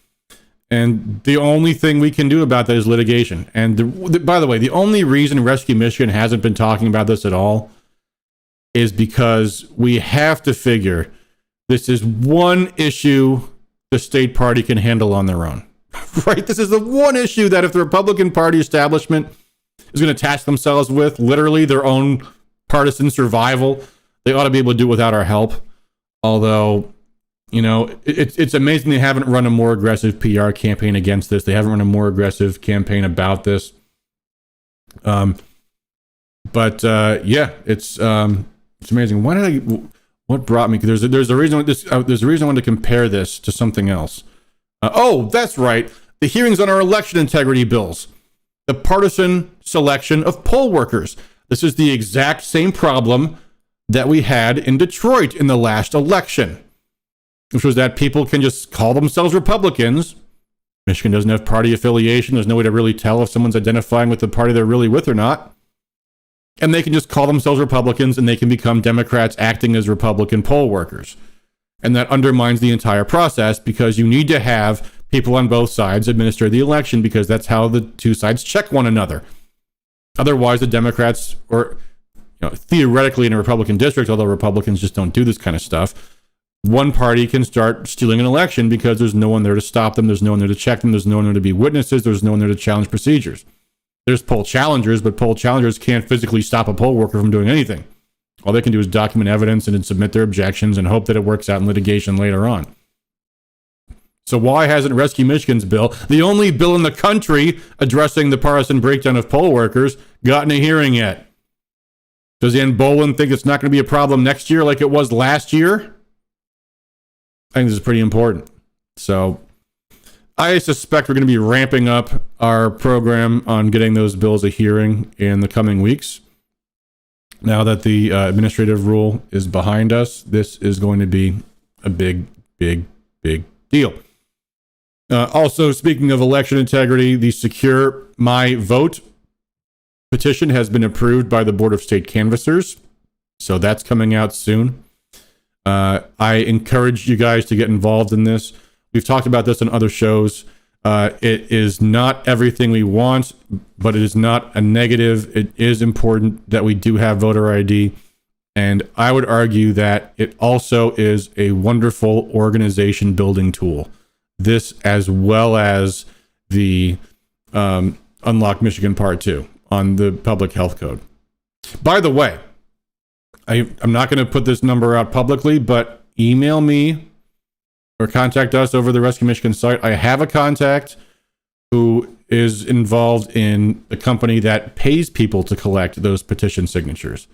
And the only thing we can do about that is litigation. And by the way, the only reason Rescue Michigan hasn't been talking about this at all is because we have to figure this is one issue the state party can handle on their own. Right? This is the one issue that if the Republican Party establishment is going to attach themselves with, literally their own partisan survival, they ought to be able to do it without our help. Although, you know, it's amazing they haven't run a more aggressive PR campaign against this. They haven't run a more aggressive campaign about this. But yeah, it's amazing. What brought me? There's a reason. There's a reason I wanted to compare this to something else. Oh, that's right. The hearings on our election integrity bills, the partisan selection of poll workers. This is the exact same problem that we had in Detroit in the last election, which was that people can just call themselves Republicans. Michigan doesn't have party affiliation. There's no way to really tell if someone's identifying with the party they're really with or not. And they can just call themselves Republicans and they can become Democrats acting as Republican poll workers. And that undermines the entire process because you need to have people on both sides administer the election because that's how the two sides check one another. Otherwise, the Democrats, or theoretically in a Republican district, although Republicans just don't do this kind of stuff, one party can start stealing an election because there's no one there to stop them, there's no one there to check them, there's no one there to be witnesses, there's no one there to challenge procedures. There's poll challengers, but poll challengers can't physically stop a poll worker from doing anything. All they can do is document evidence and then submit their objections and hope that it works out in litigation later on. So why hasn't Rescue Michigan's bill, the only bill in the country addressing the partisan breakdown of poll workers, gotten a hearing yet? Does Ann Boland think it's not going to be a problem next year like it was last year? I think this is pretty important. So I suspect we're going to be ramping up our program on getting those bills a hearing in the coming weeks. Now that the administrative rule is behind us, this is going to be a big deal. Also, speaking of election integrity, the Secure My Vote petition has been approved by the Board of State Canvassers. So that's coming out soon. I encourage you guys to get involved in this. We've talked about this on other shows. It is not everything we want, but it is not a negative. It is important that we do have voter ID. And I would argue that it also is a wonderful organization building tool. This, as well as the Unlock Michigan Part 2 on the Public Health Code. By the way, I'm not going to put this number out publicly, but email me or contact us over the Rescue Michigan site. I have a contact who is involved in the company that pays people to collect those petition signatures.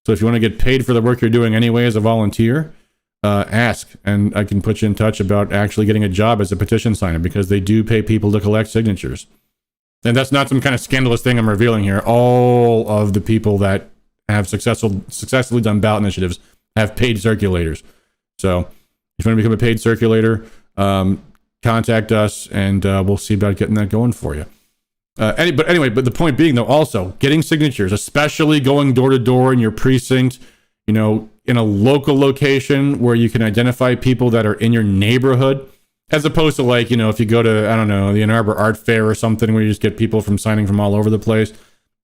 So if you want to get paid for the work you're doing anyway as a volunteer, ask, and I can put you in touch about actually getting a job as a petition signer because they do pay people to collect signatures. And that's not some kind of scandalous thing I'm revealing here. All of the people that have successfully done ballot initiatives have paid circulators. So if you want to become a paid circulator, contact us and we'll see about getting that going for you. But the point being, though, also getting signatures, especially going door to door in your precinct, in a local location where you can identify people that are in your neighborhood, as opposed to if you go to, I don't know, the Ann Arbor Art Fair or something where you just get people signing from all over the place.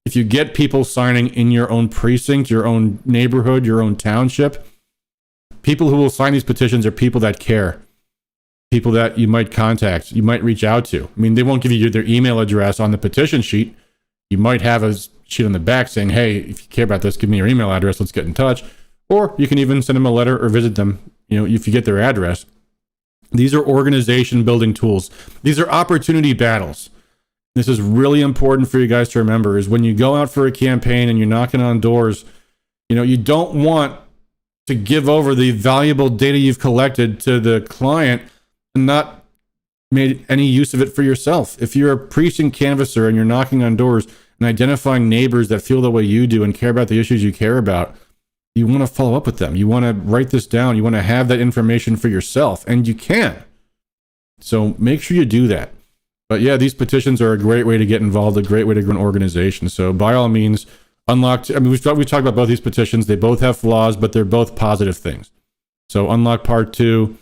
If you get people signing in your own precinct, your own neighborhood, your own township, people who will sign these petitions are people that care, people that you might contact, you might reach out to. I mean, they won't give you their email address on the petition sheet. You might have a sheet on the back saying, hey, if you care about this, give me your email address, let's get in touch. Or you can even send them a letter or visit them, if you get their address. These are organization building tools. These are opportunity battles. This is really important for you guys to remember, is when you go out for a campaign and you're knocking on doors, you don't want to give over the valuable data you've collected to the client and not made any use of it for yourself. If you're a precinct canvasser and you're knocking on doors and identifying neighbors that feel the way you do and care about the issues you care about, you want to follow up with them. You want to write this down. You want to have that information for yourself, and you can. So make sure you do that. But yeah, these petitions are a great way to get involved, a great way to grow an organization. So by all means, Unlock. We've talked about both these petitions. They both have flaws, but they're both positive things. So Unlock Part 2,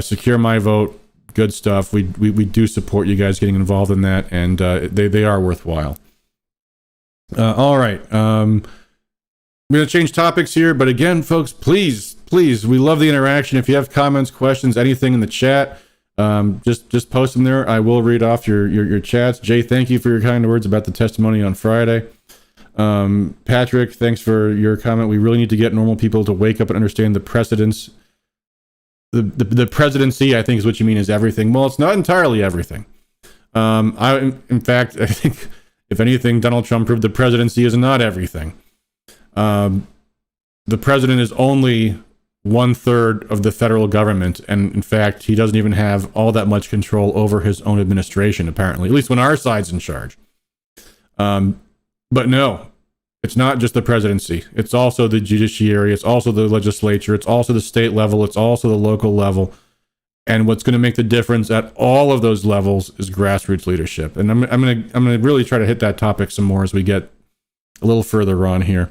Secure My Vote, good stuff. We do support you guys getting involved in that, and they are worthwhile. All right. I'm going to change topics here, but again, folks, please, we love the interaction. If you have comments, questions, anything in the chat, just post them there. I will read off your chats. Jay, thank you for your kind words about the testimony on Friday. Patrick, thanks for your comment. We really need to get normal people to wake up and understand the precedence. The presidency, I think, is what you mean is everything. Well, it's not entirely everything. In fact, I think If anything, Donald Trump proved the presidency is not everything. The president is only 1/3 of the federal government, and in fact, he doesn't even have all that much control over his own administration, apparently, at least when our side's in charge. But no, it's not just the presidency. It's also the judiciary. It's also the legislature. It's also the state level. It's also the local level. And what's going to make the difference at all of those levels is grassroots leadership. And I'm going to really try to hit that topic some more as we get a little further on here.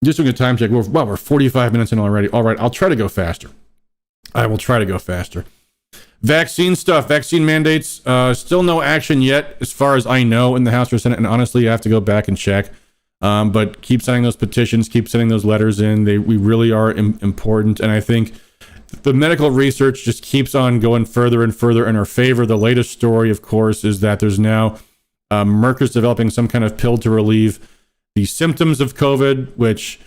Just doing a time check. We're 45 minutes in already. All right, I'll try to go faster. I will try to go faster. Vaccine stuff, vaccine mandates, still no action yet, as far as I know, in the House or Senate. And honestly, I have to go back and check. But keep signing those petitions, keep sending those letters in. We really are important. And I think the medical research just keeps on going further and further in our favor. The latest story, of course, is that there's now Merck is developing some kind of pill to relieve the symptoms of COVID, which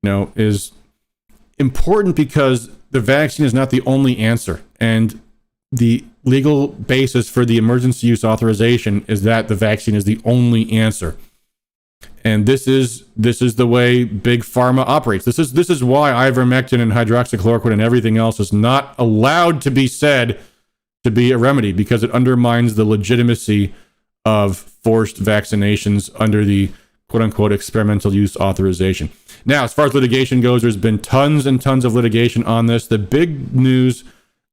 is important because the vaccine is not the only answer. And the legal basis for the emergency use authorization is that the vaccine is the only answer. And this is the way big pharma operates. This is why ivermectin and hydroxychloroquine and everything else is not allowed to be said to be a remedy, because it undermines the legitimacy of forced vaccinations under the quote-unquote experimental use authorization. Now, as far as litigation goes, there's been tons and tons of litigation on this. The big news,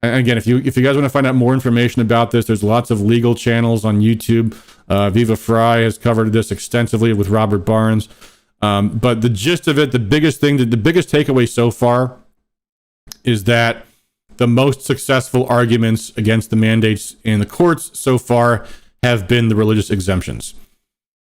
and again, if you guys want to find out more information about this, there's lots of legal channels on YouTube. Viva Fry has covered this extensively with Robert Barnes. But the gist of it, the biggest takeaway so far is that the most successful arguments against the mandates in the courts so far have been the religious exemptions.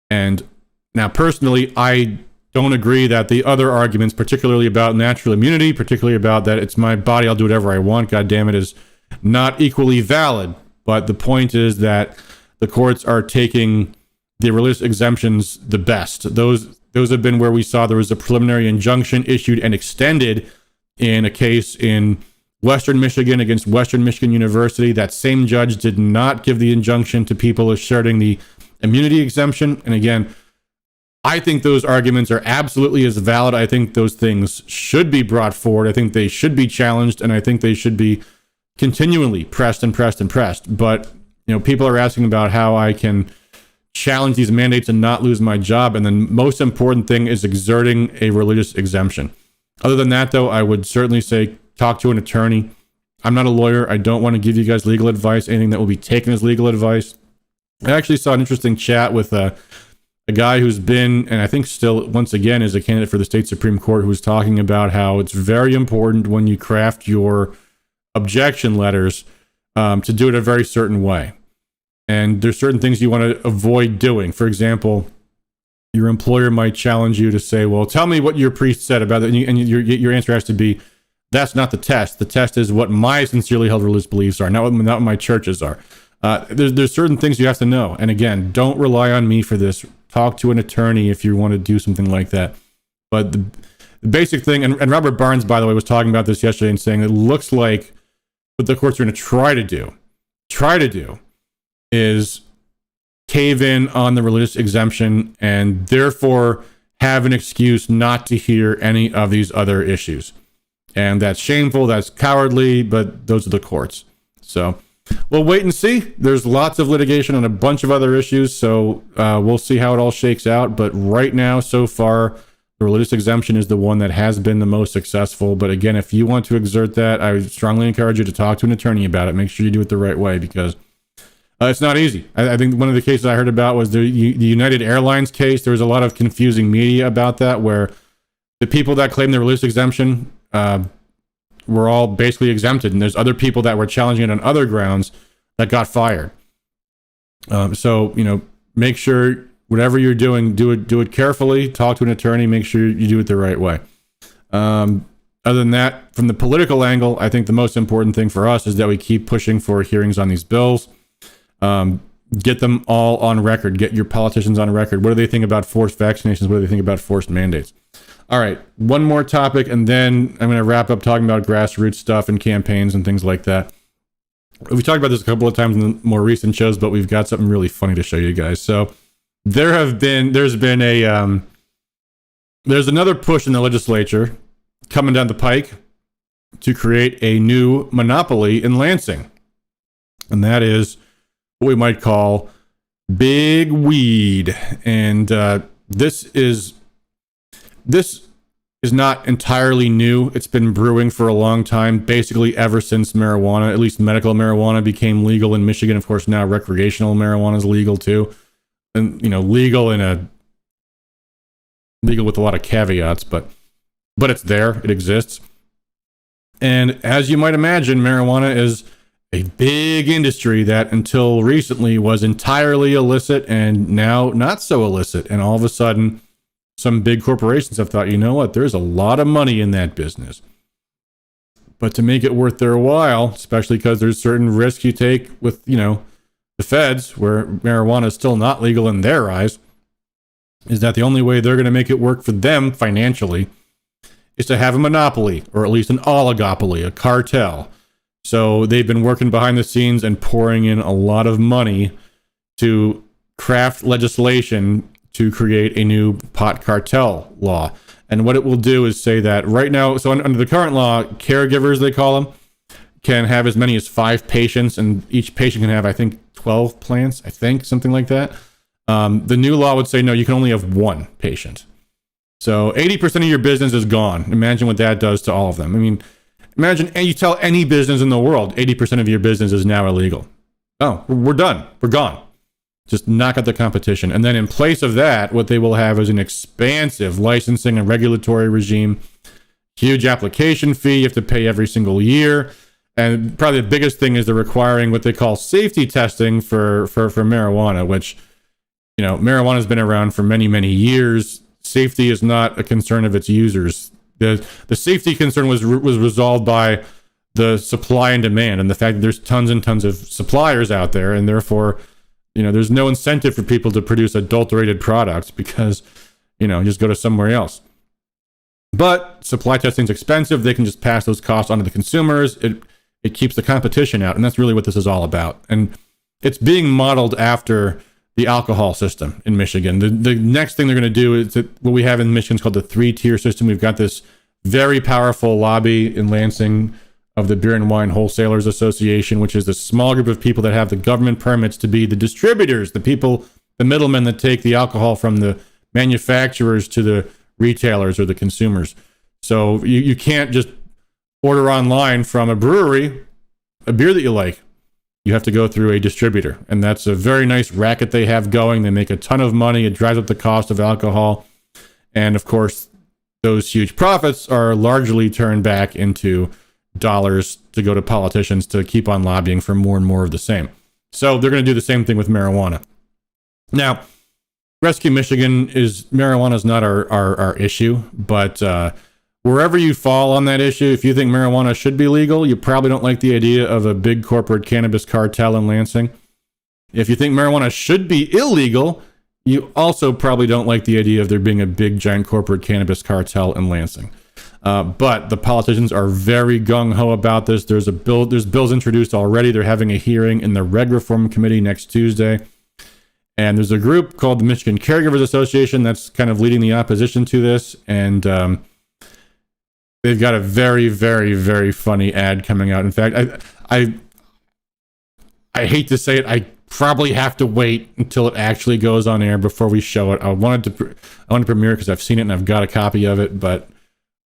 And now, personally, I don't agree that the other arguments, particularly about natural immunity, particularly about that it's my body, I'll do whatever I want, God damn it, is not equally valid. But the point is that the courts are taking the religious exemptions the best. Those have been where we saw there was a preliminary injunction issued and extended in a case in Western Michigan against Western Michigan University. That same judge did not give the injunction to people asserting the immunity exemption. And again, I think those arguments are absolutely as valid. I think those things should be brought forward. I think they should be challenged, and I think they should be continually pressed and pressed and pressed. But people are asking about how I can challenge these mandates and not lose my job. And the most important thing is exerting a religious exemption. Other than that, though, I would certainly say talk to an attorney. I'm not a lawyer. I don't want to give you guys legal advice, anything that will be taken as legal advice. I actually saw an interesting chat with a guy who's been, and I think still, once again, is a candidate for the state Supreme Court, who was talking about how it's very important when you craft your objection letters to do it a very certain way. And there's certain things you want to avoid doing. For example, your employer might challenge you to say, well, tell me what your priest said about it. And your answer has to be, that's not the test. The test is what my sincerely held religious beliefs are, not what my churches are. There's certain things you have to know. And again, don't rely on me for this. Talk to an attorney if you want to do something like that. But the basic thing, and Robert Barnes, by the way, was talking about this yesterday and saying it looks like what the courts are going to try to do is cave in on the religious exemption and therefore have an excuse not to hear any of these other issues. And that's shameful, that's cowardly, but those are the courts. So we'll wait and see. There's lots of litigation on a bunch of other issues, so we'll see how it all shakes out. But right now, so far, the religious exemption is the one that has been the most successful. But again, if you want to exert that, I would strongly encourage you to talk to an attorney about it. Make sure you do it the right way, because it's not easy. I think one of the cases I heard about was the United Airlines case. There was a lot of confusing media about that, where the people that claimed the religious exemption were all basically exempted, and there's other people that were challenging it on other grounds that got fired. So make sure whatever you're doing, do it carefully. Talk to an attorney. Make sure you do it the right way. Other than that, from the political angle, I think the most important thing for us is that we keep pushing for hearings on these bills. Get them all on record. Get your politicians on record. What do they think about forced vaccinations? What do they think about forced mandates? All right, one more topic, and then I'm going to wrap up talking about grassroots stuff and campaigns and things like that. We've talked about this a couple of times in the more recent shows, but we've got something really funny to show you guys. So there's another push in the legislature coming down the pike to create a new monopoly in Lansing. And that is what we might call big weed. And this is not entirely new. It's been brewing for a long time, basically ever since marijuana, at least medical marijuana, became legal in Michigan. Of course, now recreational marijuana is legal too. And, legal with a lot of caveats, but it's there. It exists. And as you might imagine, marijuana is a big industry that until recently was entirely illicit and now not so illicit. And all of a sudden, some big corporations have thought, you know what, there's a lot of money in that business. But to make it worth their while, especially because there's certain risks you take with, the feds, where marijuana is still not legal in their eyes, is that the only way they're going to make it work for them financially is to have a monopoly, or at least an oligopoly, a cartel. So they've been working behind the scenes and pouring in a lot of money to craft legislation to create a new pot cartel law. And what it will do is say that right now, so under the current law, caregivers, they call them, can have as many as 5 patients, and each patient can have, I think, 12 plants, something like that. The new law would say, no, you can only have 1 patient. So 80% of your business is gone. Imagine what that does to all of them. I mean, imagine, and you tell any business in the world, 80% of your business is now illegal. Oh, we're done. We're gone. Just knock out the competition. And then in place of that, what they will have is an expansive licensing and regulatory regime, huge application fee you have to pay every single year. And probably the biggest thing is they're requiring what they call safety testing for marijuana, which, marijuana has been around for many, many years. Safety is not a concern of its users. The safety concern was resolved by the supply and demand, and the fact that there's tons and tons of suppliers out there, and therefore, there's no incentive for people to produce adulterated products because, just go to somewhere else. But supply testing is expensive. They can just pass those costs on to the consumers. It keeps the competition out, and that's really what this is all about. And it's being modeled after the alcohol system in Michigan. The next thing they're going to do is what we have in Michigan is called the 3-tier system. We've got this very powerful lobby in Lansing of the Beer and Wine Wholesalers Association, which is a small group of people that have the government permits to be the distributors, the middlemen that take the alcohol from the manufacturers to the retailers or the consumers. So you can't just order online from a brewery a beer that you like. You have to go through a distributor, and that's a very nice racket they have going. They make a ton of money. It drives up the cost of alcohol, and of course those huge profits are largely turned back into dollars to go to politicians to keep on lobbying for more and more of the same. So they're going to do the same thing with marijuana. Now, Rescue Michigan marijuana is not our issue, but wherever you fall on that issue, if you think marijuana should be legal, you probably don't like the idea of a big corporate cannabis cartel in Lansing. If you think marijuana should be illegal, you also probably don't like the idea of there being a big giant corporate cannabis cartel in Lansing. But the politicians are very gung-ho about this. There's bills introduced already. They're having a hearing in the Reg Reform Committee next Tuesday. And there's a group called the Michigan Caregivers Association that's kind of leading the opposition to this. And they've got a very, very, very funny ad coming out. In fact, I hate to say it, I probably have to wait until it actually goes on air before we show it. I want to premiere it because I've seen it and I've got a copy of it, but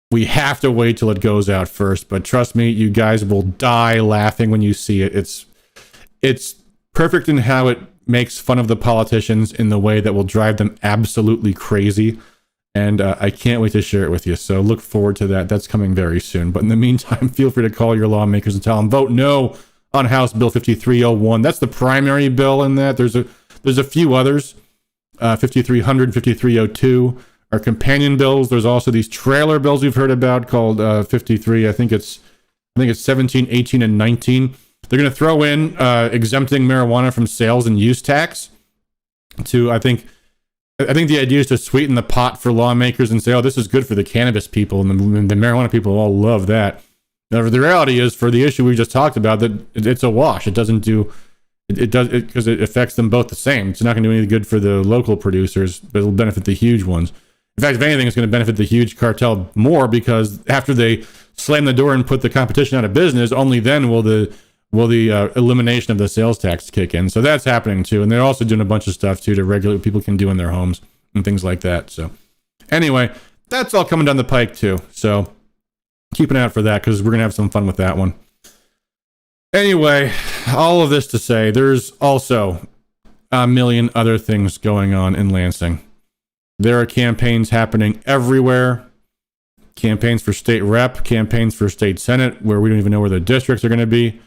we have to wait till it goes out first. But trust me, you guys will die laughing when you see it. It's perfect in how it makes fun of the politicians in the way that will drive them absolutely crazy. And I can't wait to share it with you. So look forward to that. That's coming very soon. But in the meantime, feel free to call your lawmakers and tell them vote no on House Bill 5301. That's the primary bill in that. There's a few others. 5300 and 5302 are companion bills. There's also these trailer bills we've heard about called 53. I think it's 17, 18, and 19. They're going to throw in exempting marijuana from sales and use tax to, I think the idea is to sweeten the pot for lawmakers and say, oh, this is good for the cannabis people, and the marijuana people all love that. Now, the reality is, for the issue we just talked about, that it's a wash. It doesn't It does because it affects them both the same. It's not going to do any good for the local producers, but it'll benefit the huge ones. In fact, if anything, it's going to benefit the huge cartel more, because after they slam the door and put the competition out of business, only then will the elimination of the sales tax kick in. So that's happening too, and they're also doing a bunch of stuff too to regulate what people can do in their homes and things like that. So anyway, that's all coming down the pike too. So keep an eye out for that, because we're gonna have some fun with that one. Anyway, all of this to say, there's also a million other things going on in Lansing. There are campaigns happening everywhere. Campaigns for state rep, campaigns for state senate, where we don't even know where the districts are going to be.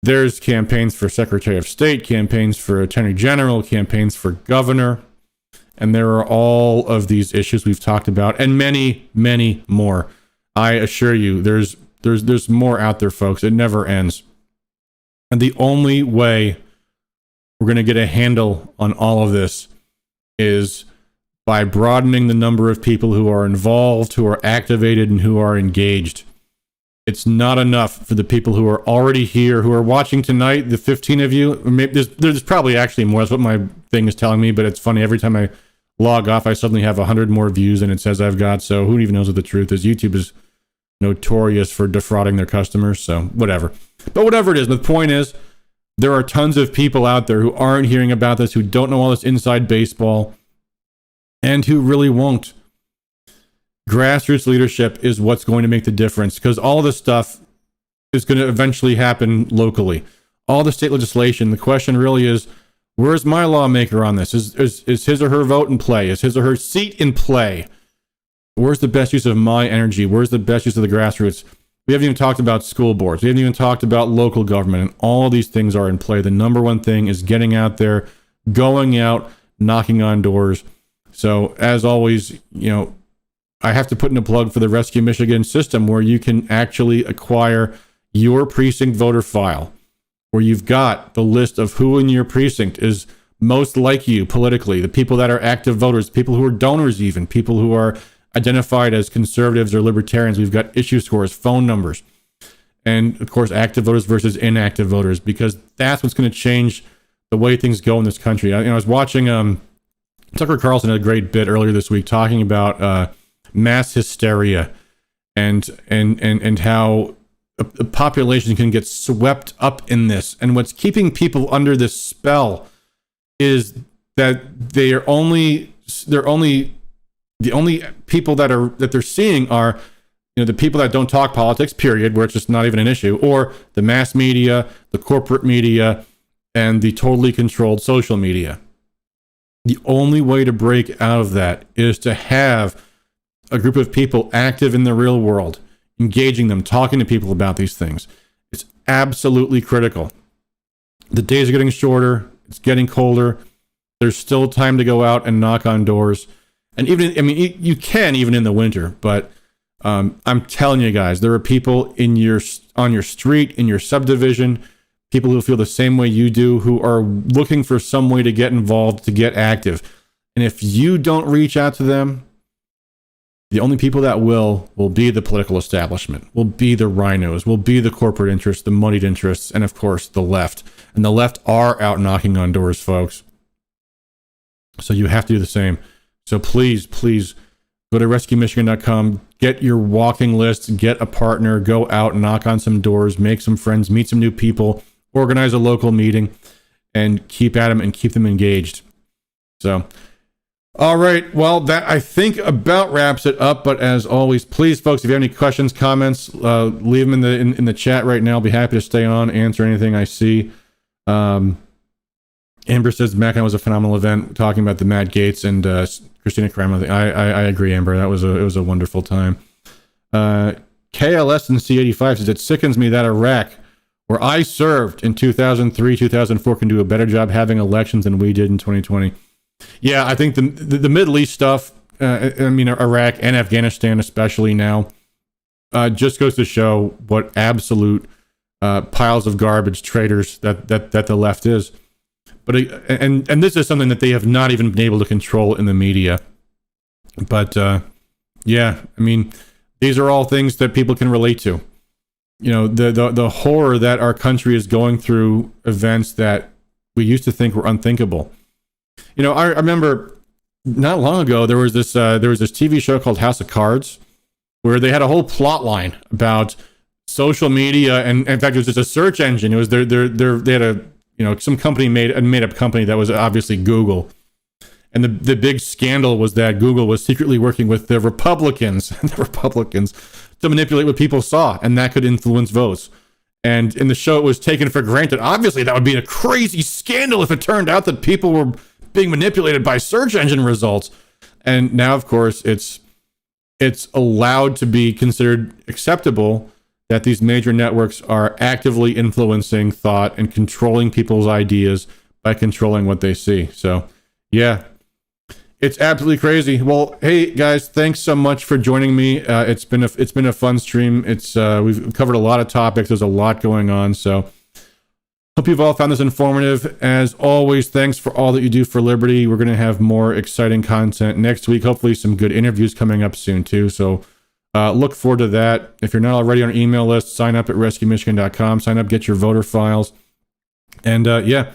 There's campaigns for secretary of state, campaigns for attorney general, campaigns for governor. And there are all of these issues we've talked about, and many, many more. I assure you, there's more out there, folks. It never ends. And the only way we're going to get a handle on all of this is by broadening the number of people who are involved, who are activated, and who are engaged. It's not enough for the people who are already here, who are watching tonight, the 15 of you. Maybe there's probably actually more. That's what my thing is telling me, but it's funny. Every time I log off, I suddenly have 100 more views than it says I've got. So who even knows what the truth is? YouTube is notorious for defrauding their customers, so whatever. But whatever it is, the point is, there are tons of people out there who aren't hearing about this, who don't know all this inside baseball, and who really won't. Grassroots leadership is what's going to make the difference, because all this stuff is going to eventually happen locally. All the state legislation, the question really is, where's my lawmaker on this? Is his or her vote in play? Is his or her seat in play? Where's the best use of my energy? Where's the best use of the grassroots? We haven't even talked about school boards. We haven't even talked about local government, and all these things are in play. The number one thing is getting out there, going out, knocking on doors. So as always, I have to put in a plug for the Rescue Michigan system, where you can actually acquire your precinct voter file, where you've got the list of who in your precinct is most like you politically, the people that are active voters, people who are donors, even people who are identified as conservatives or libertarians. We've got issue scores, phone numbers, and of course active voters versus inactive voters, because that's what's going to change the way things go in this country. I was watching Tucker Carlson had a great bit earlier this week talking about mass hysteria and how a population can get swept up in this, and what's keeping people under this spell is that the only people that they're seeing are the people that don't talk politics, period, where it's just not even an issue, or the mass media, the corporate media, and the totally controlled social media. The only way to break out of that is to have a group of people active in the real world, engaging them, talking to people about these things. It's absolutely critical. The days are getting shorter. It's getting colder. There's still time to go out and knock on doors. And you can even in the winter, but I'm telling you guys, there are people on your street, in your subdivision, people who feel the same way you do, who are looking for some way to get involved, to get active. And if you don't reach out to them, the only people that will be the political establishment, will be the rhinos, will be the corporate interests, the moneyed interests, and of course the left. And the left are out knocking on doors, folks. So you have to do the same. So please go to rescuemichigan.com, get your walking list, get a partner, go out, knock on some doors, make some friends, meet some new people, organize a local meeting, and keep at them and keep them engaged. So, all right. Well, that I think about wraps it up. But as always, please, folks, if you have any questions, comments, leave them in the chat right now. I'll be happy to stay on, answer anything I see. Amber says Mackinac was a phenomenal event, talking about the Matt Gaetz and Christina Kramer. I agree, Amber. It was a wonderful time. KLS and C85 says, it sickens me that Iraq, where I served in 2003, 2004, can do a better job having elections than we did in 2020. Yeah, I think the Middle East stuff, Iraq and Afghanistan especially now, just goes to show what absolute piles of garbage traitors that the left is. But and this is something that they have not even been able to control in the media. But these are all things that people can relate to. the horror that our country is going through, events that we used to think were unthinkable. I remember not long ago there was this TV show called House of Cards, where they had a whole plot line about social media, and in fact it was just a search engine. It was they had some company made a made up company that was obviously Google. And the big scandal was that Google was secretly working with the Republicans to manipulate what people saw, and that could influence votes. And in the show, it was taken for granted. Obviously, that would be a crazy scandal if it turned out that people were being manipulated by search engine results. And now, of course, it's allowed to be considered acceptable that these major networks are actively influencing thought and controlling people's ideas by controlling what they see. So, yeah. It's absolutely crazy. Well, hey guys, thanks so much for joining me. It's been a fun stream. We've covered a lot of topics. There's a lot going on. So hope you've all found this informative. As always, thanks for all that you do for liberty. We're going to have more exciting content next week. Hopefully some good interviews coming up soon too. So look forward to that. If you're not already on our email list, sign up at rescuemichigan.com. Sign up, get your voter files. And yeah.